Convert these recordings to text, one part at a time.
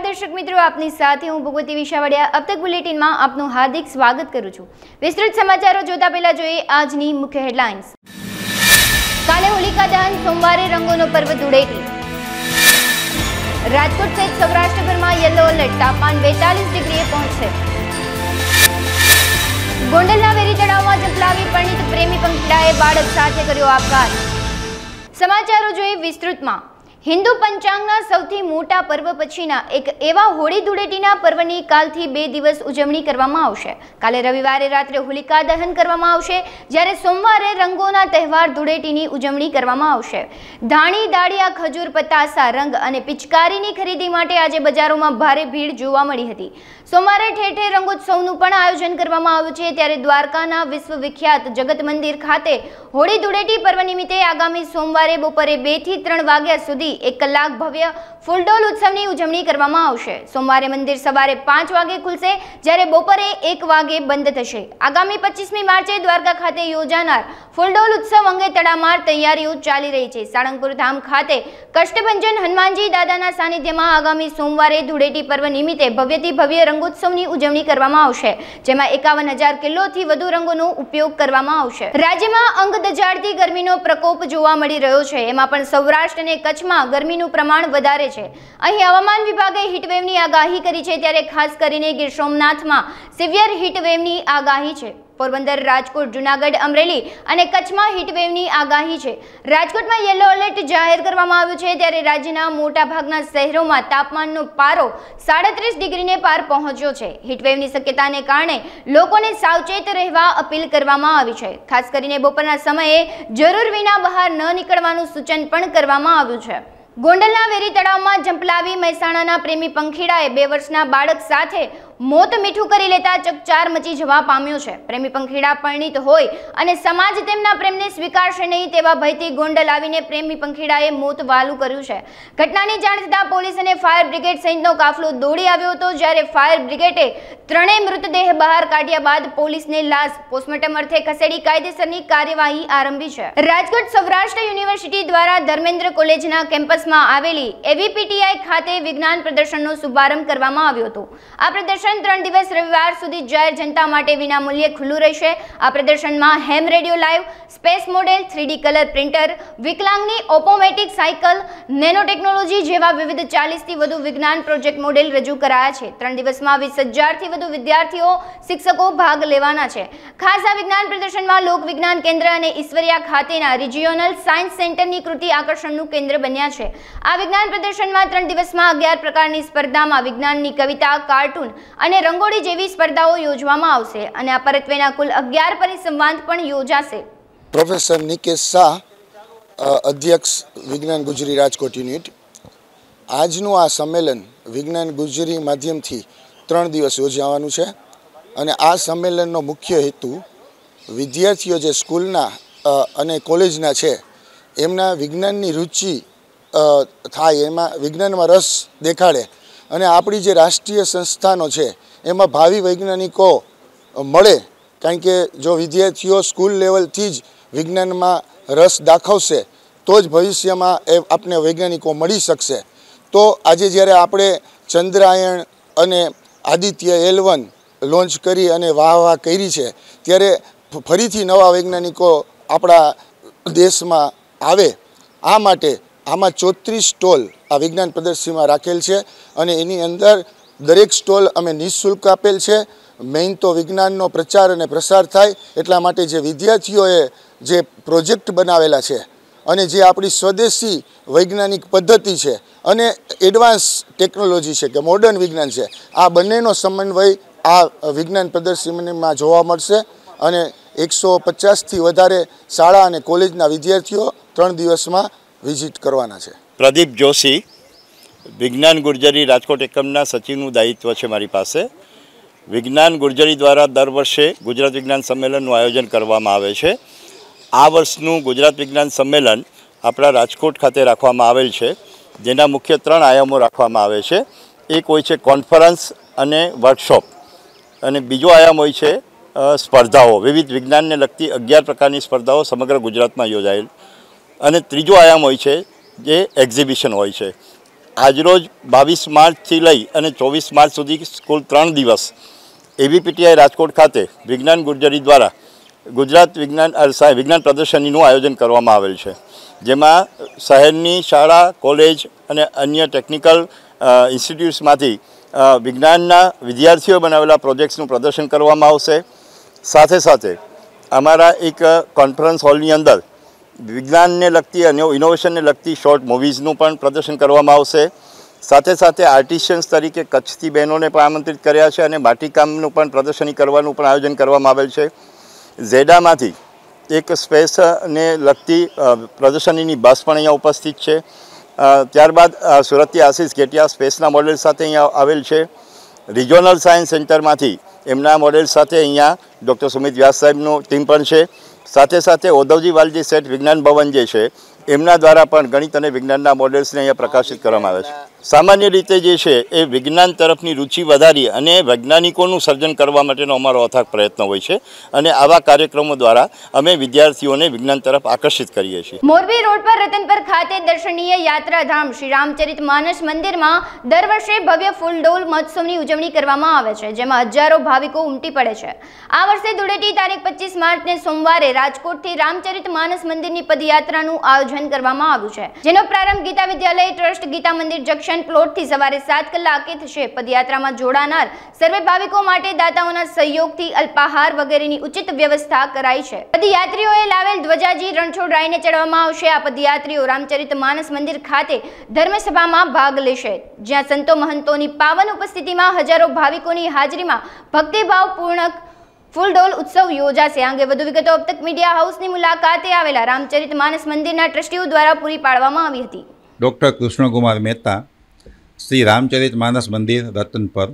दर्शक मित्रों, आपनी साथे हूँ भगवती विशावड़िया। अब तक बुलेटिन में आपનું हार्दिक स्वागत करूँ છું। વિસ્તૃત સમાચારો જોતા પહેલા જોઈએ આજની મુખ્ય હેડલાઇન્સ। કાલે હોલિકા દહન, સોમવારે રંગોનો પર્વ ધૂળેટી। રાજકોટ સહિત સૌરાષ્ટ્રભરમાં યલો એલર્ટ, તાપમાન 42 ડિગ્રીએ પહોંચશે। ગોંડલના વેરી તળાવમાં જંપલાવી પરિણીત પ્રેમી પંખીડાએ બાળક સાથે કર્યો આપઘાત। સમાચારો જોઈએ વિસ્તૃતમાં। हिंदू पंचांगना सौथी मोटा पर्व पछीना एक एवा होळी धूळेटीना पर्वनी कालथी 2 दिवस उजवणी करवामां आवशे। काले रविवारे रात्रे होलिका दहन करवामां आवशे, ज्यारे सोमवारे रंगोना तहेवार धूळेटीनी उजवणी करवामां आवशे। धाणी, दाळिया, खजूर, पतासा, रंग अने पिचकारीनी खरीदी माटे आज बजारोमां भारे भीड़ जोवा मळी हती। सोमवारे ठेर ठेर रंगोत्सवनुं पण आयोजन करवामां આવ્યું છે, ત્યારે દ્વારકાના વિશ્વવિખ્યાત જગત મંદિર ખાતે હોળી ધૂળેટી પર્વ નિમિત્તે આગામી સોમવારે બપોરે 2 થી 3 વાગ્યા સુધી 1 કલાક ભવ્ય ફૂલડોલ ઉત્સવની ઉજવણી કરવામાં આવશે। સોમવારે મંદિર સવારે 5 વાગે ખુલશે, જ્યારે બપોરે 1 વાગે બંધ થશે। આગામી 25મી માર્ચે દ્વારકા ખાતે યોજાનાર ફૂલડોલ ઉત્સવ અંગે તડામાર તૈયારીઓ ચાલી રહી છે। સાળંગપુર ધામ ખાતે કષ્ટભંજન હનુમાનજી દાદાના સાનિધ્યમાં આગામી સોમવારે ધૂળેટી પર્વ નિમિત્તે ભવ્યથી ભવ્ય રંગોત્સવની ઉજવણી કરવામાં આવશે, જેમાં 51,000 કિલોથી વધુ રંગોનો ઉપયોગ કરવામાં આવશે। રાજ્યમાં અંગ દજાડતી ગરમીનો પ્રકોપ જોવા મળી રહ્યો છે, એમાં પણ સૌરાષ્ટ્ર અને કચ્છમાં ગરમીનું પ્રમાણ વધારે છે। અહીં હવામાન વિભાગે હીટવેવની આગાહી કરી છે, ત્યારે ખાસ કરીને ગીર સોમનાથમાં સિવિયર હીટવેવની આગાહી છે। પોરબંદર, રાજકોટ, જૂનાગઢ, અમરેલી અને કચ્છમાં હીટવેવની આગાહી છે। રાજકોટમાં યલો એલર્ટ જાહેર કરવામાં આવ્યું છે, ત્યારે રાજ્યના મોટાભાગના શહેરોમાં તાપમાનનો પારો 37 ડિગ્રીને પાર પહોંચ્યો છે। હીટવેવની શક્યતાને કારણે લોકોને સાવચેત રહેવા અપીલ કરવામાં આવી છે। ખાસ કરીને બપોરના સમયે જરૂર વિના બહાર ન નીકળવાનું સૂચન પણ કરવામાં આવ્યું છે। ગોંડલના વેરી તળાવમાં જંપલાવી મહેસાણાના પ્રેમી પંખીડાએ 2 વર્ષના બાળક સાથે મોત મીઠું કરી લેતા ચકચાર મચી જવા પામ્યો છે। પ્રેમી પંખીડા પરિણીત હોય અને સમાજ તેમના પ્રેમને સ્વીકારશે નહીં તેવા ભયથી ગોંડલ આવીને પ્રેમી પંખીડાએ મોત વાલું કર્યું છે। ઘટનાની જાણ થતાં પોલીસ અને ફાયર બ્રિગેડ સહિતનો કાફલો દોડી આવ્યો હતો, જ્યારે ફાયર બ્રિગેડે ત્રણેય મૃતદેહ બહાર કાઢ્યા બાદ પોલીસને લાશ પોસ્ટમોર્ટમ અર્થે ખસેડી કાયદેસરની કાર્યવાહી આરંભી છે। રાજકોટ સૌરાષ્ટ્ર યુનિવર્સિટી દ્વારા ધર્મેન્દ્ર કોલેજના કેમ્પસમાં આવેલી એવીપીટીઆઈ ખાતે વિજ્ઞાન પ્રદર્શનનો શુભારંભ કરવામાં આવ્યો હતો। આ પ્રદર્શન 3 દિવસ રવિવાર સુધી જાહેર જનતા માટે વિનામૂલ્યે ખુલ્લું રહેશે। આ પ્રદર્શનમાં ham radio live, space model, 3D colour printer, વિકલાંગની ઓટોમેટિક સાયકલ, નેનો ટેકનોલોજી જેવા વિવિધ 40થી વધુ વિજ્ઞાન પ્રોજેક્ટ મોડેલ રજૂ કરાયા છે। 3 દિવસમાં 20,000થી વધુ વિદ્યાર્થીઓ, શિક્ષકો ભાગ લેવાના છે। ખાસ આ વિજ્ઞાન પ્રદર્શનમાં લોક વિજ્ઞાન કેન્દ્ર અને ઈશ્વરિયા ખાતેના રિજિયોનલ સાયન્સ સેન્ટરની કૃતિ આકર્ષણનું કેન્દ્ર બન્યા છે। આ વિજ્ઞાન પ્રદર્શનમાં 3 દિવસમાં 11 પ્રકારની સ્પર્ધામાં વિજ્ઞાનની કવિતા, કાર્ટૂન અને રંગોળી જેવી સ્પર્ધાઓ યોજવામાં આવશે અને આ પરત્વેના કુલ 11 પરિસંવાદ પણ યોજાશે। પ્રોફેસર નિકેશ શાહ, અધ્યક્ષ વિજ્ઞાન ગુજરી રાજકોટ યુનિટ। આજનું આ સંમેલન વિજ્ઞાન ગુજરી માધ્યમથી 3 દિવસ યોજાવાનું છે અને આ સંમેલનનો મુખ્ય હેતુ વિદ્યાર્થીઓ જે સ્કૂલના અને કોલેજના છે એમના વિજ્ઞાનની રુચિ થાય, એમાં વિજ્ઞાનમાં રસ દેખાડે અને આપણી જે રાષ્ટ્રીય સંસ્થાનો છે એમાં ભાવિ વૈજ્ઞાનિકો મળે। કારણ કે જો વિદ્યાર્થીઓ સ્કૂલ લેવલથી જ વિજ્ઞાનમાં રસ દાખવશે તો જ ભવિષ્યમાં આપણે વૈજ્ઞાનિકો મળી શકશે। તો આજે જ્યારે આપણે ચંદ્રાયણ અને આદિત્ય L1 લોન્ચ કરી અને વાહ કરી છે, ત્યારે ફરીથી નવા વૈજ્ઞાનિકો આપણા દેશમાં આવે, આ માટે આમાં 34 સ્ટોલ આ વિજ્ઞાન પ્રદર્શનીમાં રાખેલ છે અને એની અંદર દરેક સ્ટોલ અમે નિઃશુલ્ક આપેલ છે। મેઇન તો વિજ્ઞાનનો પ્રચાર અને પ્રસાર થાય એટલા માટે જે વિદ્યાર્થીઓએ જે પ્રોજેક્ટ બનાવેલા છે અને જે આપણી સ્વદેશી વૈજ્ઞાનિક પદ્ધતિ છે અને એડવાન્સ ટેકનોલોજી છે કે મોડર્ન વિજ્ઞાન છે, આ બંનેનો સમન્વય આ વિજ્ઞાન પ્રદર્શનીમાં જોવા મળશે અને 150થી વધારે શાળા અને કોલેજના વિદ્યાર્થીઓ 3 દિવસમાં વિઝિટ કરવાના છે। પ્રદીપ જોશી, વિજ્ઞાન ગુર્જરી રાજકોટ એકમના સચિવનું દાયિત્વ છે મારી પાસે। વિજ્ઞાન ગુર્જરી દ્વારા દર વર્ષે ગુજરાત વિજ્ઞાન સંમેલનનું આયોજન કરવામાં આવે છે। આ વર્ષનું ગુજરાત વિજ્ઞાન સંમેલન આપણા રાજકોટ ખાતે રાખવામાં આવેલ છે, જેના મુખ્ય 3 આયામો રાખવામાં આવે છે। એક હોય છે કોન્ફરન્સ અને વર્કશોપ, અને બીજો આયામ હોય છે સ્પર્ધાઓ। વિવિધ વિજ્ઞાનને લગતી 11 પ્રકારની સ્પર્ધાઓ સમગ્ર ગુજરાતમાં યોજાયેલ, અને ત્રીજો આયામ હોય છે જે એક્ઝિબિશન હોય છે। આજરોજ 22 માર્ચથી લઈ અને 24 માર્ચ સુધી કુલ 3 દિવસ ABPTI રાજકોટ ખાતે વિજ્ઞાન ગુર્જરી દ્વારા ગુજરાત વિજ્ઞાન પ્રદર્શનીનું આયોજન કરવામાં આવેલ છે, જેમાં શહેરની શાળા, કોલેજ અને અન્ય ટેકનિકલ ઇન્સ્ટિટ્યૂટ્સમાંથી વિજ્ઞાનના વિદ્યાર્થીઓ બનાવેલા પ્રોજેક્ટ્સનું પ્રદર્શન કરવામાં આવશે। સાથે સાથે અમારા એક કોન્ફરન્સ હોલની અંદર વિજ્ઞાનને લગતી અને ઇનોવેશનને લગતી શોર્ટ મૂવીઝનું પણ પ્રદર્શન કરવામાં આવશે। સાથે સાથે આર્ટિશિયન્સ તરીકે કચ્છથી બહેનોને પણ આમંત્રિત કર્યા છે અને માટીકામનું પણ પ્રદર્શની કરવાનું પણ આયોજન કરવામાં આવેલ છે। ઝેડામાંથી એક સ્પેસને લગતી પ્રદર્શનીની બસ પણ અહીંયા ઉપસ્થિત છે। ત્યારબાદ સુરતથી આશીષ ગેટિયા સ્પેસના મોડેલ સાથે અહીંયા આવેલ છે। રિજિયોનલ સાયન્સ સેન્ટરમાંથી એમના મોડેલ સાથે અહીંયા ડૉક્ટર સુમિત વ્યાસ સાહેબનું ટીમ પણ છે। સાથે સાથે ઓધવજી વાલજી શેઠ વિજ્ઞાન ભવન જે છે એમના દ્વારા પણ ગણિત અને વિજ્ઞાનના મોડેલ્સને અહીંયા પ્રકાશિત કરવામાં આવે છે। સામાન્ય રીતે જે છે એ વિજ્ઞાન તરફની રુચિ વધારી અને વૈજ્ઞાનિકોનું સર્જન કરવા માટેનો અમારો અથાગ પ્રયત્ન હોય છે અને આવા કાર્યક્રમો દ્વારા અમે વિદ્યાર્થીઓને વિજ્ઞાન તરફ આકર્ષિત કરીએ છીએ। મોરબી રોડ પર રતનપર ખાતે દર્શનીય યાત્રાધામ શ્રી રામચરિત માનસ મંદિરમાં દર વર્ષે ભવ્ય ફૂલડોલ મહોત્સવની ઉજવણી કરવામાં આવે છે, જેમાં હજારો ભાવિકો ઉમટી પડે છે। આ વર્ષે ધૂળેટી તારીખ 25 માર્ચને સોમવારે રાજકોટથી રામચરિત માનસ મંદિરની પદયાત્રાનું આયોજન કરવામાં આવ્યું છે, જેનો પ્રારંભ ગીતા વિદ્યાલય ટ્રસ્ટ ગીતા મંદિર જંકશન પ્લોટથી સવારે 7 કલાકે થશે। પદયાત્રામાં જોડાનાર સર્વે ભાવિકો માટે દાતાઓના સહયોગથી અલ્પાહાર વગેરેની ઉચિત વ્યવસ્થા કરાઈ છે। પદયાત્રીઓએ લાવેલ ધ્વજાજી રણછોડરાયને ચડાવવામાં આવશે। આ પદયાત્રીઓ રામચરિત માનસ મંદિર ખાતે ધર્મસભામાં ભાગ લેશે, જ્યાં સંતો મહંતોની પાવન ઉપસ્થિતિમાં હજારો ભાવિકોની હાજરીમાં ભક્તિભાવપૂર્ણ ફૂલડોલ ઉત્સવ યોજાશે। આ અંગે વધુ વિગતો અબ તક મીડિયા હાઉસની મુલાકાતે આવેલા રામચરિત માનસ મંદિરના ટ્રસ્ટીઓ દ્વારા પૂરી પાડવામાં આવી હતી। ડૉક્ટર કૃષ્ણકુમાર મહેતા, શ્રી રામચરિત માનસ મંદિર રતનપર।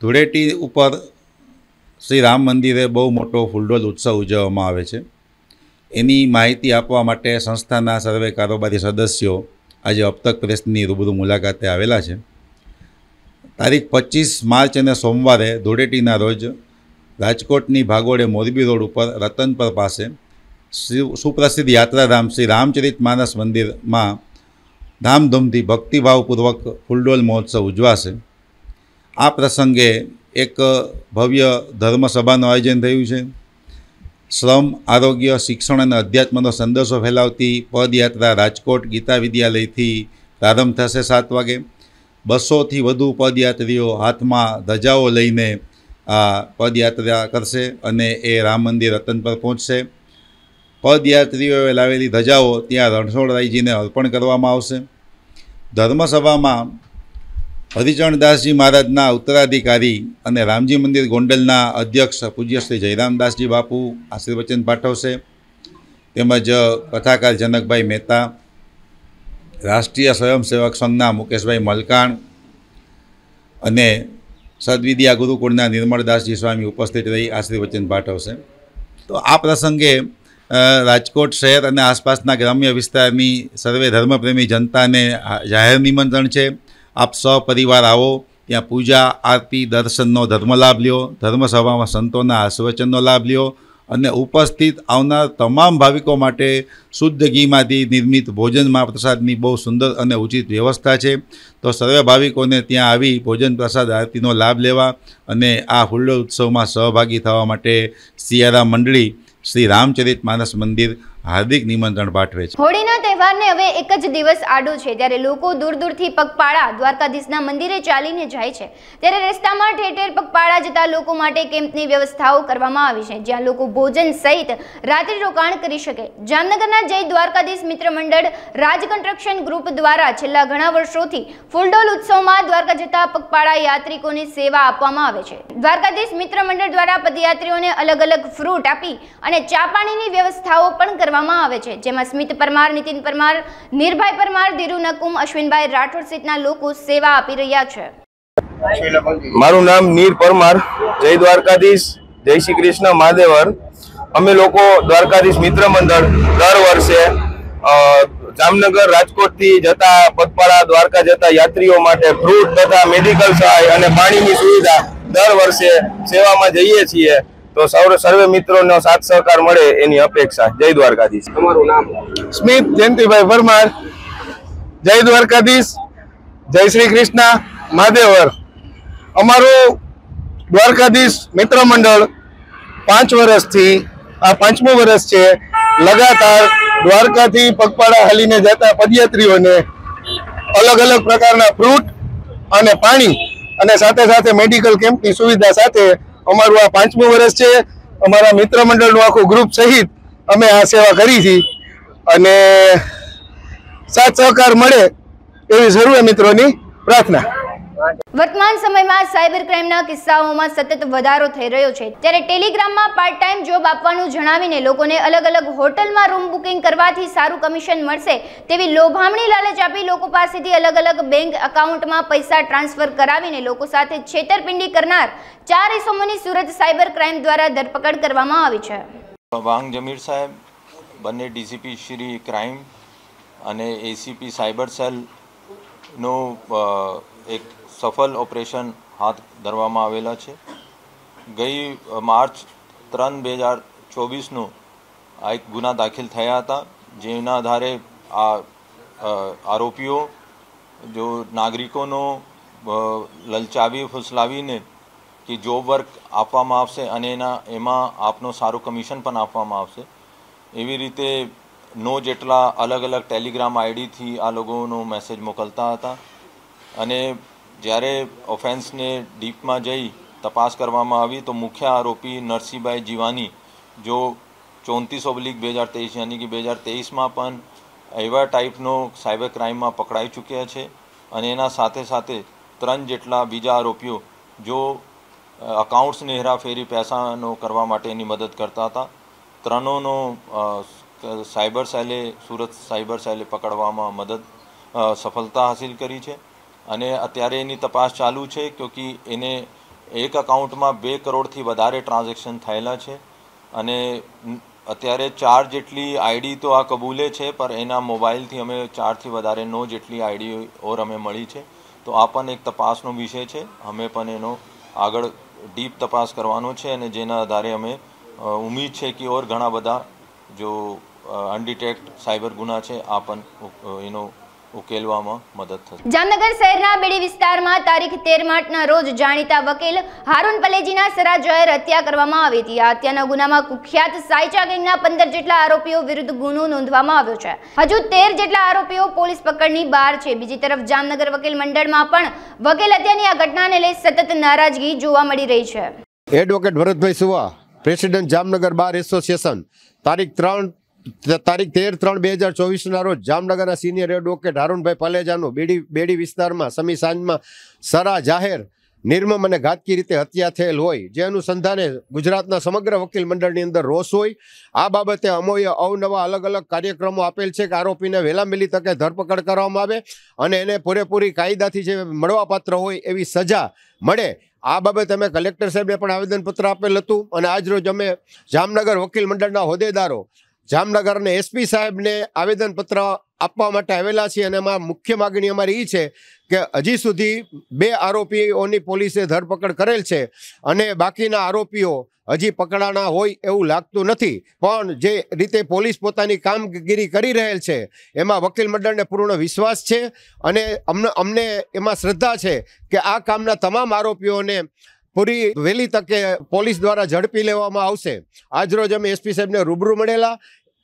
ધૂળેટી ઉપર શ્રી રામ મંદિરે બહુ મોટો ફૂલડોલ ઉત્સવ ઉજવવામાં આવે છે। એની માહિતી આપવા માટે સંસ્થાના સર્વે કારોબારી સદસ્યો આજે અબ તક પ્રેસની રૂબરૂ મુલાકાતે આવેલા છે। તારીખ 25 માર્ચ અને સોમવારે ધૂળેટીના રોજ રાજકોટની ભાગોળે મોરબી રોડ ઉપર રતનપર પાસે સુપ્રસિદ્ધ યાત્રાધામ શ્રી રામચરિત માનસ મંદિરમાં ધામધૂમથી ભક્તિભાવપૂર્વક ફૂલડોલ મહોત્સવ ઉજવાશે। આ પ્રસંગે એક ભવ્ય ધર્મસભાનું આયોજન થયું છે। શ્રમ, આરોગ્ય, શિક્ષણ અને અધ્યાત્મનો સંદેશો ફેલાવતી પદયાત્રા રાજકોટ ગીતા વિદ્યાલયથી પ્રારંભ થશે 7 વાગે। 200થી વધુ પદયાત્રીઓ હાથમાં ધજાઓ લઈને આ પદયાત્રા કરશે અને એ રામ મંદિર રતનપર પહોંચશે। પદયાત્રીઓએ લાવેલી ધજાઓ ત્યાં રણછોડરાયજીને અર્પણ કરવામાં આવશે। ધર્મસભામાં હરિચરણદાસજી મહારાજના ઉત્તરાધિકારી અને રામજી મંદિર ગોંડલના અધ્યક્ષ પૂજ્ય શ્રી જયરામદાસજી બાપુ આશીર્વચન પાઠવશે, તેમજ કથાકાર જનકભાઈ મહેતા, રાષ્ટ્રીય સ્વયંસેવક સંઘના મુકેશભાઈ મલકાણ અને સદવિદ્યા ગુરુકુળના નિર્મળદાસજી સ્વામી ઉપસ્થિત રહી આશીર્વચન પાઠવશે। તો આ પ્રસંગે રાજકોટ શહેર અને આસપાસના ગ્રામ્ય વિસ્તારની સર્વે ધર્મપ્રેમી જનતાને જાહેર નિમંત્રણ છે। આપ સપરિવાર આવો, ત્યાં પૂજા, આરતી, દર્શનનો ધર્મલાભ લ્યો, ધર્મસભામાં સંતોના આશીર્વચનનો લાભ લ્યો અને ઉપસ્થિત આવનાર તમામ ભાવિકો માટે શુદ્ધ ઘીમાંથી નિર્મિત ભોજન મહાપ્રસાદની બહુ સુંદર અને ઉચિત વ્યવસ્થા છે। તો સર્વે ભાવિકોને ત્યાં આવી ભોજન પ્રસાદ આરતીનો લાભ લેવા અને આ ફૂલડોલ ઉત્સવમાં સહભાગી થવા માટે સિયારા મંડળી શ્રી રામચરિત માનસ મંદિર હાર્દિક નિમંત્રણ પાઠવે છે। હોળીના તહેવારને હવે એક જ દિવસ આડો છે, ત્યારે લોકો દૂર દૂરથી પગપાળા દ્વારકાધીશના મંદિરે ચાલીને જાય છે। ત્યારે રસ્તામાં ઠેર ઠેર પગપાળા જતા લોકો માટે કેમ્પની વ્યવસ્થાઓ કરવામાં આવી છે, જ્યાં લોકો ભોજન સહિત રાત્રિ રોકાણ કરી શકે। જામનગરના જય દ્વારકાધીશ મિત્ર મંડળ રાજ કન્સ્ટ્રક્શન ગ્રુપ દ્વારા છેલ્લા ઘણા વર્ષોથી ફૂલડોલ ઉત્સવમાં દ્વારકા જતા પગપાળા યાત્રિકોને સેવા આપવામાં આવે છે। દ્વારકાધીશ મિત્ર મંડળ દ્વારા પદયાત્રીઓને અલગ અલગ ફ્રૂટ આપી અને ચા પાણીની વ્યવસ્થાઓ પણ કરવામાં આવે છે, જેમાં સ્મિત પરમાર, નીતિન પરમાર, નિર્ભાઈ પરમાર, ધીરુ નકુમ, અશ્વિનભાઈ રાઠોડ સહિતના લોકો સેવા આપી રહ્યા છે। મારું નામ નીર પરમાર, જય દ્વારકાધીશ, જય શ્રી કૃષ્ણ મહાદેવર। અમે લોકો દ્વારકાધીશ મિત્ર મંડળ દર વર્ષે જામનગર રાજકોટથી જતા પગપાળા દ્વારકા જતા યાત્રીઓ માટે ફ્રૂટ તથા મેડિકલ સહાય અને પાણીની સુવિધા દર વર્ષે સેવામાં જઈએ છીએ। તો સર્વે મિત્રોનો સાથ સહકાર મળે એની અપેક્ષા। જય દ્વારકાધીશ। તમારું નામ? સ્મિત જયંતિભાઈ પરમાર, જય દ્વારકાધીશ, જય શ્રી કૃષ્ણ, મહાદેવર. અમારું દ્વારકાધીશ મિત્ર મંડળ 5 વર્ષથી આ 5મું વર્ષ છે. લગાતાર દ્વારકાથી પગપાળા હાલીને જતા પદયાત્રીઓને અલગ અલગ પ્રકારના ફ્રૂટ અને પાણી અને સાથે સાથે મેડિકલ કેમ્પની સુવિધા સાથે અમારું આ 5મું વર્ષ છે. અમારા મિત્ર મંડળનું આખું ગ્રુપ સહિત અમે આ સેવા કરી છે અને સાથ સહકાર મળે એવી સર્વે મિત્રોની પ્રાર્થના. વર્તમાન સમયમાં સાયબર ક્રાઇમના કિસ્સાઓમાં સતત વધારો થઈ રહ્યો છે, ત્યારે ટેલિગ્રામમાં પાર્ટ ટાઈમ જોબ આપવાનું જણાવીને લોકોને અલગ અલગ હોટલમાં રૂમ બુકિંગ કરવાથી સારું કમિશન મળશે તેવી લોભામણી લાલચ આપી લોકો પાસેથી અલગ અલગ બેંક એકાઉન્ટમાં પૈસા ટ્રાન્સફર કરાવીને લોકો સાથે છેતરપિંડી કરનાર 4 ઇસમોની સુરત સાયબર ક્રાઇમ દ્વારા ધરપકડ કરવામાં આવી છે. વાંગ જમીર સાહેબ બંને ડીસીપી શ્રી ક્રાઇમ અને એસીપી સાયબર સેલનો એક સફળ ઓપરેશન હાથ ધરવામાં આવેલા છે. ગઈ માર્ચ 3, 2024નું આ એક ગુના દાખલ થયા હતા, જેના આધારે આ આરોપીઓ જો નાગરિકોનો લલચાવી ફુસલાવીને કે જોબ વર્ક આપવામાં આવશે અને એમાં આપનો સારું કમિશન પણ આપવામાં આવશે એવી રીતે જેટલા અલગ અલગ ટેલિગ્રામ આઈડીથી આ લોકોનો મેસેજ મોકલતા હતા. અને જ્યારે ઓફેન્સને ડીપમાં જઈ તપાસ કરવામાં આવી તો મુખ્ય આરોપી નરસિંહભાઈ જીવાની જો 34/2023 યાની કે 2023માં પણ એવા ટાઈપનો સાયબર ક્રાઇમમાં પકડાઈ ચૂક્યા છે. અને એના સાથે સાથે 3 જેટલા બીજા આરોપીઓ જો અકાઉન્ટ્સને હેરાફેરી પૈસાનો કરવા માટેની મદદ કરતા હતા. 3નો સાયબર સેલે સુરત સાયબર સેલે પકડવામાં સફળતા હાસિલ કરી છે. અને અત્યારે એની તપાસ ચાલુ છે, ક્યોંકિ એને એક અકાઉન્ટમાં 2 કરોડથી વધારે ટ્રાન્ઝેક્શન થયેલા છે. અને અત્યારે 4 જેટલી આઈડી તો આ કબૂલે છે, પણ એના મોબાઈલથી અમે 4થી વધારે જેટલી આઈડી ઓર અમે મળી છે. તો આ પણ એક તપાસનો વિષય છે. અમે પણ એનો આગળ ડીપ તપાસ કરવાનો છે અને જેના આધારે અમે ઉમ્મીદ છે કે ઓર ઘણા બધા જો અનડિટેક્ટ સાયબર ગુના છે આ પણ એનો ઉકેલવામાં મદદ થશે. જામનગર શહેરના બેડી વિસ્તારમાં તારીખ 13 માર્ચના રોજ જાણીતા વકીલ હારૂન પલેજીના સરા જાહેર હત્યા કરવામાં આવી હતી. આ હત્યાના ગુનામાં કુખ્યાત સાયચા ગેંગના 15 જેટલા આરોપીઓ વિરુદ્ધ ગુનો નોંધવામાં આવ્યો છે. હજુ 13 જેટલા આરોપીઓ પોલીસ પકડની બહાર છે. બીજી તરફ જામનગર વકીલ મંડળમાં પણ વકીલ હત્યાની આ ઘટનાને લઈ સતત નારાજગી જોવા મળી રહી છે. એડવોકેટ ભરતભાઈ સુવા, પ્રેસિડેન્ટ જામનગર બાર એસોસિએશન, તારીખ 13/3/2024ના રોજ જામનગરના સિનિયર એડવોકેટ હારૂનભાઈ પલેજાનું બેડી વિસ્તારમાં સમી સાંજમાં સરા જાહેર નિર્મમ અને ઘાતકી રીતે હત્યા થયેલ હોય, જે અનુસંધાને ગુજરાતના સમગ્ર વકીલ મંડળની અંદર રોષ હોય. આ બાબતે અમોએ અવનવા અલગ અલગ કાર્યક્રમો આપેલ છે કે આરોપીને વહેલામેલી તકે ધરપકડ કરવામાં આવે અને એને પૂરેપૂરી કાયદાથી જે મળવાપાત્ર હોય એવી સજા મળે. આ બાબતે અમે કલેક્ટર સાહેબને પણ આવેદનપત્ર આપેલ હતું અને આજરોજ અમે જામનગર વકીલ મંડળના હોદ્દેદારો જામનગર અને એસપી સાહેબને આવેદનપત્ર આપવા માટે આવેલા છીએ. અને એમાં મુખ્ય માગણી અમારી એ છે કે હજી સુધી 2 આરોપીઓની પોલીસે ધરપકડ કરેલ છે અને બાકીના આરોપીઓ હજી પકડાણા હોય એવું લાગતું નથી. પણ જે રીતે પોલીસ પોતાની કામગીરી કરી રહેલ છે એમાં વકીલ મંડળને પૂર્ણ વિશ્વાસ છે અને અમને એમાં શ્રદ્ધા છે કે આ કામના તમામ આરોપીઓને પૂરી વહેલી તકે પોલીસ દ્વારા ઝડપી લેવામાં આવશે. આજરોજ અમે એસપી સાહેબને રૂબરૂ મળેલા.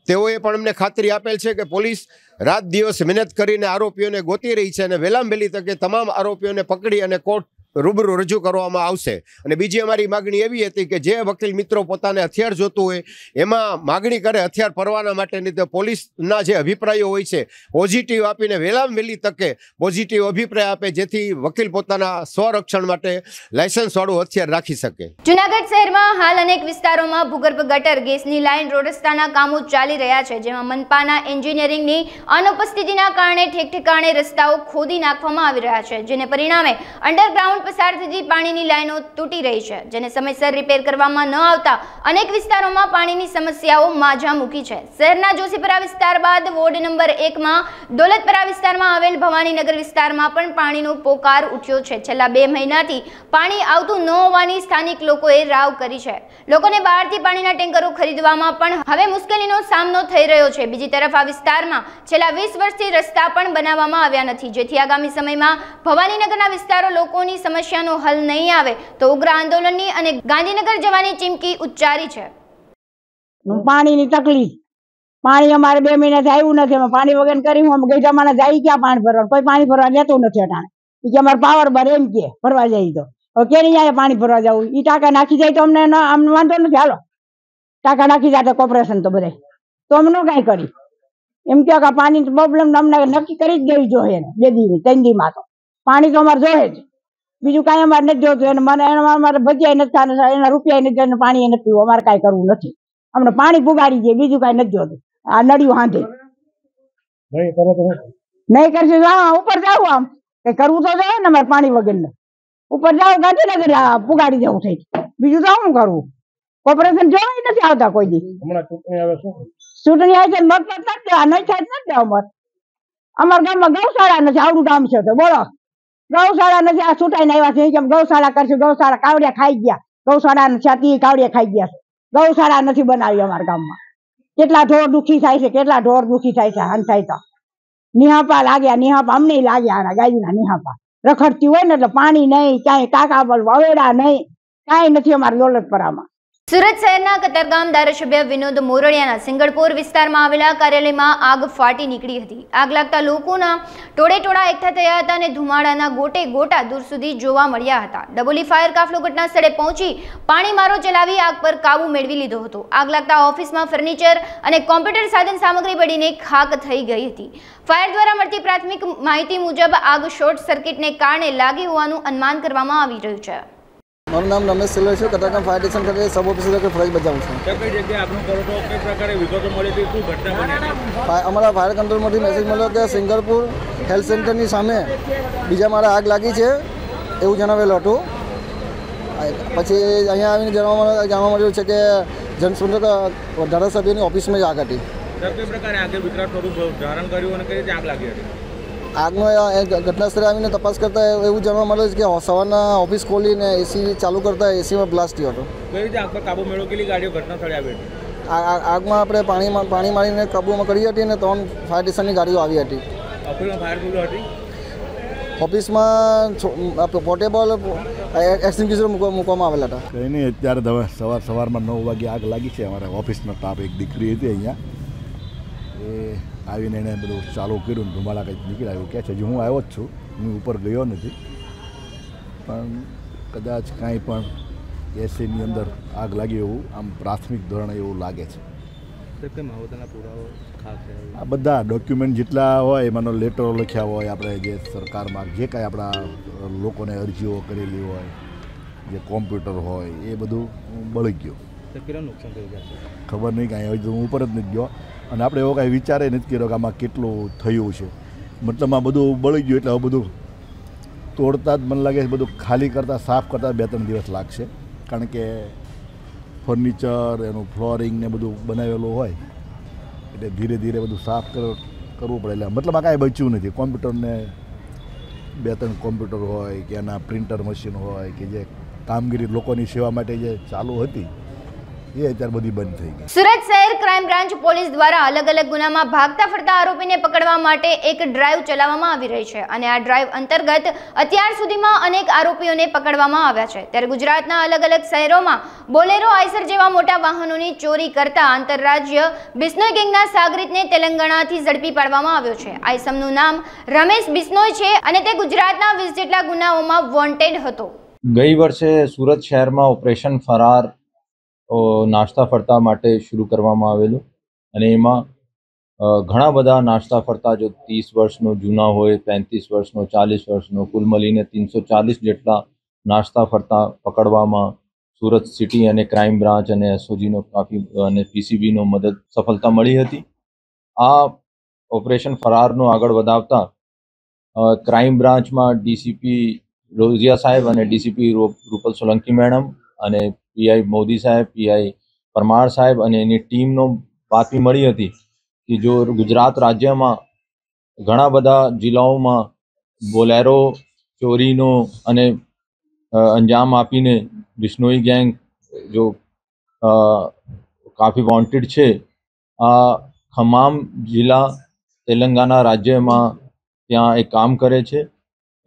તેઓએ પણ અમને ખાતરી આપેલ છે કે પોલીસ રાત દિવસ મહેનત કરીને આરોપીઓને ગોતી રહી છે અને વહેલામાં વહેલી તકે તમામ આરોપીઓને પકડી અને કોર્ટ રૂબરૂ રજૂ કરવામાં આવશે. અને બીજી અમારી માગણી એવી હતી કે જે વકીલ મિત્રો પોતાને હથિયાર જોતું હોય એમાં માગણી કરે હથિયાર પરવાના માટેની, તો પોલીસના જે અભિપ્રાયો હોય છે પોઝિટિવ આપીને વહેલામાં વહેલી તકે પોઝિટિવ અભિપ્રાય આપે, જેથી વકીલ પોતાના સ્વરક્ષણ માટે લાયસન્સવાળું હથિયાર રાખી શકે. જૂનાગઢ શહેરમાં હાલ અનેક વિસ્તારોમાં ભૂગર્ભ ગટર, ગેસની લાઇન, રોડ રસ્તાના કામો ચાલી રહ્યા છે, જેમાં મનપાના એન્જિનિયરિંગની અનુપસ્થિતિના કારણે ઠેકઠેકાણે રસ્તાઓ ખોદી નાખવામાં આવી રહ્યા છે, જેને પરિણામે અંડરગ્રાઉન્ડ વિસ્તારોમાંથી પસાર થતી પાણીની લાઈનો તૂટી રહી છે, જેને સમયસર રિપેર કરવામાં ન આવતા અનેક વિસ્તારોમાં પાણીની સમસ્યાઓ માજા મૂકી છે. શહેરના જોશીપરા વિસ્તાર બાદ વોર્ડ નંબર 1માં દોલતપરા વિસ્તારમાં આવેલ ભવાનીનગર વિસ્તારમાં પણ પાણીનો પોકાર ઉઠ્યો છે. છેલ્લા 2 મહિનાથી પાણી આવતું ન હોવાની સ્થાનિક લોકોએ રાવ કરી છે. લોકોને બહારથી પાણીના ટેન્કરો ખરીદવામાં પણ હવે મુશ્કેલીનો સામનો થઈ રહ્યો છે. બીજી તરફ આ વિસ્તારમાં છેલ્લા 20 વર્ષથી રસ્તા પણ બનાવવામાં આવ્યા નથી, જેથી આગામી સમયમાં ભવાનીનગરના વિસ્તારો લોકોની સમસ્યાનો હલ નહીં આવે તો ઉગ્ર આંદોલનની અને ગાંધીનગર જવાની ચીમકી ઉચ્ચારી છે. પાણીની તકલીફ, પાણી અમારે 2 મહિનાથી આવ્યું નથી. અમે પાણી વગર કરી હું ગઈ જમાના જાય ક્યાં પાણી ભરવા, કોઈ પાણી ભરવા જતું નથી. અટાણે કે અમારે પાવર બર એમ કે ભરવા જાય તો હવે કેની જાય પાણી ભરવા જવું? એ ટાંકા નાખી જાય તો અમને વાંધો નથી. હાલો ટાંકા નાખી જાય કોર્પોરેશન તો બધા તો અમે ન કાંઈ કરી એમ કે પાણી પ્રોબ્લેમ અમને નક્કી કરી જ દેવી જોઈએ. 2 દી 3 દીમાં તો પાણી તો અમારે જોઈએ જ, બીજું કાંઈ અમારે નથી જોતું. એને મને અમારે ભજીયા નથી ખાતા, એના રૂપિયા નથી, પાણી નથી પીવું. અમારે કાંઈ કરવું નથી. અમને પાણી પુગાડી દે, બીજું કાંઈ નથી જોતું. આ નળિયું હાંધે નહીં કરશું ઉપર જાવ, આમ કઈ કરવું તો જોઈએ ને. અમારે પાણી વગર ઉપર જાવ ગાંધીનગર પુગાડી દેવું થઈ, બીજું તો શું કરવું? કોર્પોરેશન જોવા નથી આવતા કોઈ દી. ચૂંટણી આવે છે મત નથી દેવા, નહીં થાય નથી દેવા મત. અમારા ગામમાં ગૌશાળા નથી, આવડું ગામ છે તો બોલો ગૌશાળા નથી. આ ચૂંટાઈને આવ્યા છે કેમ ગૌશાળા કરશું? ગૌશાળા કાવડિયા ખાઈ ગયા, ગૌશાળા નથી, કાવડિયા ખાઈ ગયા. ગૌશાળા નથી બનાવી અમારા ગામમાં. કેટલા ઢોર દુખી થાય છે, કેટલા ઢોર દુખી થાય છે. હન થાય તો નિહાપા લાગ્યા, નિહાપા અમને લાગ્યા, ગાયના નિહાપા રખડતી હોય ને એટલે પાણી નહીં, ક્યાંય ટાંકા પર વવેડા નહીં, કાંઈ નથી અમારે દોલતપરામાં. સુરત શહેરના કતારગામ ધારાસભ્ય વિનોદ મોરડિયાના સિંગણપુર વિસ્તારમાં આવેલા કાર્યાલયમાં આગ ફાટી નીકળી હતી. આગ લાગતા લોકોના ટોળેટોળા એકઠા થયા હતા અને ધુમાડાના ગોટે ગોટા દૂર સુધી જોવા મળ્યા હતા. ડબોલી ફાયર કાફલો ઘટના સ્થળે પહોંચી પાણી મારો ચલાવી આગ પર કાબુ મેળવી લીધો હતો. આગ લાગતા ઓફિસમાં ફર્નિચર અને કોમ્પ્યુટર સાધન સામગ્રી બળીને ખાક થઈ ગઈ હતી. ફાયર દ્વારા મળતી પ્રાથમિક માહિતી મુજબ આગ શોર્ટ સર્કિટને કારણે લાગી હોવાનું અનુમાન કરવામાં આવી રહ્યું છે. મારું નામ રમેશ સિલ્વર છે. કતારગામ ફાયર સ્ટેશન ખાતે સબ ઓફિસર તરીકે ફરજ બજાવું છું. કઈ જગ્યાએ આપનું કરો તો કઈ પ્રકારે વિગતો મળી હતી, શું ઘટના બની? અમારા ફાયર કંટ્રોલમાંથી મેસેજ મળ્યો કે સિંગરપુર હેલ્થ સેન્ટરની સામે બીજા મારા આગ લાગી છે એવું જણાવેલું હતું. પછી અહીંયા આવીને જાણવા મળ્યું છે કે જનસંપર્ક ધારાસભ્યની ઓફિસમાં જ આગ હતી. કઈ પ્રકારે આગે વિકરાળ સ્વરૂપ ધારણ કર્યું અને કઈ રીતે આગ લાગી હતી? આગનો ઘટના સ્થળે આવીને તપાસ કરતા એવું જાણવા મળે છે કે સવારના ઓફિસ ખોલીને એસી ચાલુ કરતા એસીમાં બ્લાસ્ટ થયો હતો. કઈ રીતે આગ પર કાબુ મેળવ્યો? કેટલી ગાડીઓ ઘટના સ્થળે આવી હતી? આગમાં આપણે પાણી મારીને કાબૂમાં કરી હતી અને 3 ફાયર સ્ટેશનની ગાડીઓ આવી હતી. ઓફિસમાં ફાયર ફૂલ હતી? ઓફિસમાં પોર્ટેબલ એક્સટિંગ્વિશર મૂકવામાં આવેલા હતા. કંઈ નહીં, અત્યારે સવારમાં 9 વાગે આગ લાગી છે. અમારા ઓફિસનો સ્ટાફ એક દીકરી હતી અહીંયા, એ આવીને એણે બધું ચાલુ કર્યું ને ધુમાડા કંઈક નીકળ્યા કે છે. હજી હું આવ્યો જ છું, હું ઉપર ગયો નથી, પણ કદાચ કાંઈ પણ એસીની અંદર આગ લાગી એવું આમ પ્રાથમિક ધોરણે એવું લાગે છે. આ બધા ડોક્યુમેન્ટ જેટલા હોય એમાંનો લેટરો લખ્યા હોય, આપણે જે સરકારમાં જે કાંઈ આપણા લોકોને અરજીઓ કરેલી હોય, જે કોમ્પ્યુટર હોય એ બધું બળી ગયું. નુકસાન થયું ખબર નહીં, કાંઈ હજુ હું ઉપર જ નથી ગયો અને આપણે એવો કાંઈ વિચારે નથી કર્યો કે આમાં કેટલું થયું છે. મતલબ આ બધું બળી ગયું એટલે હવે બધું તોડતા જ મને લાગે છે બધું ખાલી કરતાં સાફ કરતાં 2-3 દિવસ લાગશે, કારણ કે ફર્નિચર એનું ફ્લોરિંગ ને બધું બનાવેલું હોય એટલે ધીરે ધીરે બધું સાફ કરવું પડે. એટલે મતલબ આ કાંઈ બચ્યું નથી. કોમ્પ્યુટરને 2-3 કોમ્પ્યુટર હોય કે એના પ્રિન્ટર મશીન હોય કે જે કામગીરી લોકોની સેવા માટે જે ચાલુ હતી એ અત્યારે બધી બંધ થઈ ગઈ. સુરત શહેર ક્રાઇમ બ્રાન્ચ પોલીસ દ્વારા અલગ અલગ ગુનામાં ભાગતા ફરતા આરોપીને પકડવા માટે એક ડ્રાઈવ ચલાવવામાં આવી રહી છે અને આ ડ્રાઈવ અંતર્ગત અત્યાર સુધીમાં અનેક આરોપીઓને પકડવામાં આવ્યા છે. ત્યારે ગુજરાતના અલગ અલગ શહેરોમાં બોલેરો, આઈસર જેવા મોટા વાહનોની ચોરી કરતા આંતરરાજ્ય બિશ્નોઈ ગેંગના સાગરીતને તેલંગાણાથી ઝડપી પાડવામાં આવ્યો છે. આઈસમનું નામ રમેશ બિશ્નોઈ છે અને તે ગુજરાતના 20 જેટલા ગુનાઓમાં વોન્ટેડ હતો. ગઈ વર્ષે સુરત શહેરમાં ઓપરેશન ફરાર નાસ્તા ફરતા માટે શરૂ કરવામાં આવેલું અને એમાં ઘણા બધા નાસ્તા ફરતા જો 30 વર્ષનો જૂના હોય, 35 વર્ષનો, 40 વર્ષનો, કુલ મળીને 340 જેટલા નાસ્તા ફરતા પકડવામાં સુરત સિટી અને ક્રાઇમ બ્રાન્ચ અને એસઓજીનો કાફી અને પીસીબીનો મદદ સફળતા મળી હતી. આ ઓપરેશન ફરારનો આગળ વધાવતા ક્રાઇમ બ્રાન્ચમાં ડીસીપી રોઝિયા સાહેબ અને ડીસીપી રૂપલ સોલંકી મેડમ અને પીઆઈ મોદી સાહેબ, પીઆઈ પરમાર સાહેબ અને એની ટીમનો બાતમી મળી હતી કે જો ગુજરાત રાજ્યમાં ઘણા બધા જિલ્લાઓમાં બોલેરો ચોરીનો અને અંજામ આપીને બિશ્નોઈ ગેંગ જો કાફી વોન્ટેડ છે, આ તમામ જિલ્લા તેલંગાના રાજ્યમાં ત્યાં એક કામ કરે છે.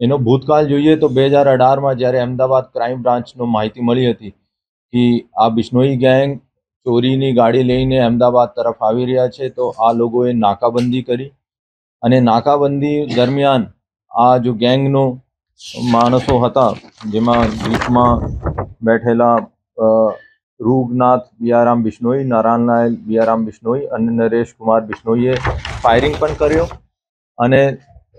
એનો ભૂતકાળ જોઈએ તો 2018માં જ્યારે અમદાવાદ ક્રાઇમ બ્રાન્ચનો માહિતી મળી હતી કે આ બિશ્નોઈ ગેંગ ચોરીની ગાડી લઈને અમદાવાદ તરફ આવી રહ્યા છે, તો આ લોકોએ નાકાબંધી કરી અને નાકાબંધી દરમિયાન આ જો ગેંગનો માણસો હતા જેમાં જીપમાં બેઠેલા રૂગનાથ બિયારામ બિશ્નોઈ, નારાયણલાલ બિયારામ બિશ્નોઈ અને નરેશ કુમાર બિશ્નોઈએ ફાયરિંગ પણ કર્યો અને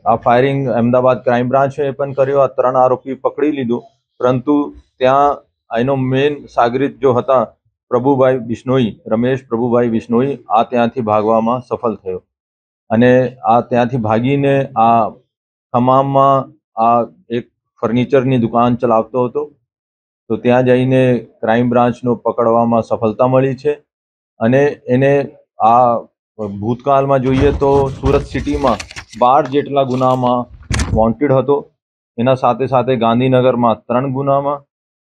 આ ફાયરિંગ અમદાવાદ ક્રાઇમ બ્રાન્ચે પણ કર્યો. આ 3 આરોપી પકડી લીધો, પરંતુ ત્યાં એનો મેઇન સાગરીત જો હતા પ્રભુભાઈ બિશ્નોઈ, રમેશ પ્રભુભાઈ બિશ્નોઈ, આ ત્યાંથી ભાગવામાં સફળ થયો અને આ ત્યાંથી ભાગીને આ તમામમાં આ એક ફર્નિચરની દુકાન ચલાવતો હતો. તો ત્યાં જઈને ક્રાઇમ બ્રાન્ચનો પકડવામાં સફળતા મળી છે અને એને આ ભૂતકાળમાં જોઈએ તો સુરત સિટીમાં 12 જેટલા ગુનામાં વોન્ટેડ હતો. એના સાથે સાથે ગાંધીનગરમાં 3 ગુનામાં,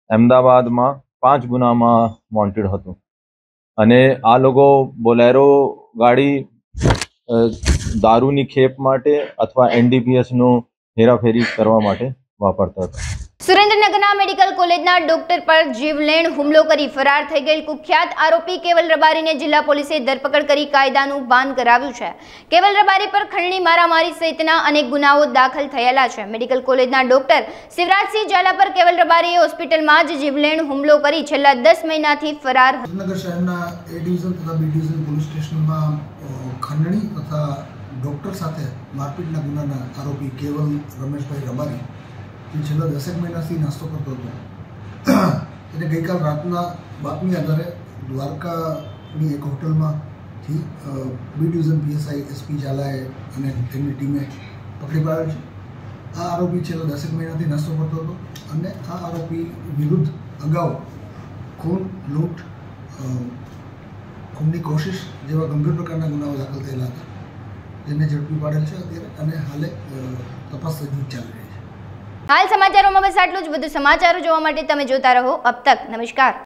અમદાવાદમાં 5 ગુનામાં વોન્ટેડ હતો અને આ લોકો બોલેરો ગાડી દારૂની ખેપ માટે અથવા એનડીપીએસનો હેરાફેરી કરવા માટે વાપરતા હતા. સુરેન્દ્રનગરના મેડિકલ કોલેજના ડોક્ટર પર જીવલેણ હુમલો કરી ફરાર થઈ ગયેલ કુખ્યાત આરોપી કેવલ રબારીને જિલ્લા પોલીસે ધરપકડ કરી કાયદાનું ભાન કરાવ્યું છે. કેવલ રબારી પર ખંડણી, મારામારી સહિતના અનેક ગુનાઓ દાખલ થયેલા છે. મેડિકલ કોલેજના ડોક્ટર શિવરાજસિંહ ઝાલા પર કેવલ રબારીએ હોસ્પિટલમાં જ જીવલેણ હુમલો કરી છેલ્લા 10 મહિનાથી ફરાર. સુરેન્દ્રનગર શહેરના એ ડિવિઝન તથા બી ડિવિઝન પોલીસ સ્ટેશનમાં ખંડણી તથા ડોક્ટર સાથે મારપીટના ગુનાના આરોપી કેવલ રમેશભાઈ રબારી જે છેલ્લા 10 મહિનાથી નાસ્તો કરતો હતો, એને ગઈકાલ રાતના બાતમી આધારે દ્વારકાની એક હોટલમાંથી બી ડિવિઝન પીએસઆઈ એસપી ઝાલાએ અને તેમની ટીમે પકડી પાડ્યો છે. આ આરોપી છેલ્લા 10 મહિનાથી નાસ્તો કરતો હતો અને આ આરોપી વિરુદ્ધ અગાઉ ખૂન, લૂંટ, ખૂનની કોશિશ જેવા ગંભીર પ્રકારના ગુનાઓ દાખલ થયેલા હતા, જેને ઝડપી પાડેલ છે અત્યારે અને હાલે તપાસ ચાલી રહી છે. હાલ સમાચારોમાં બસ આટલું જ. વધુ સમાચારો જોવા માટે તમે જોતા રહો અબ તક. નમસ્કાર.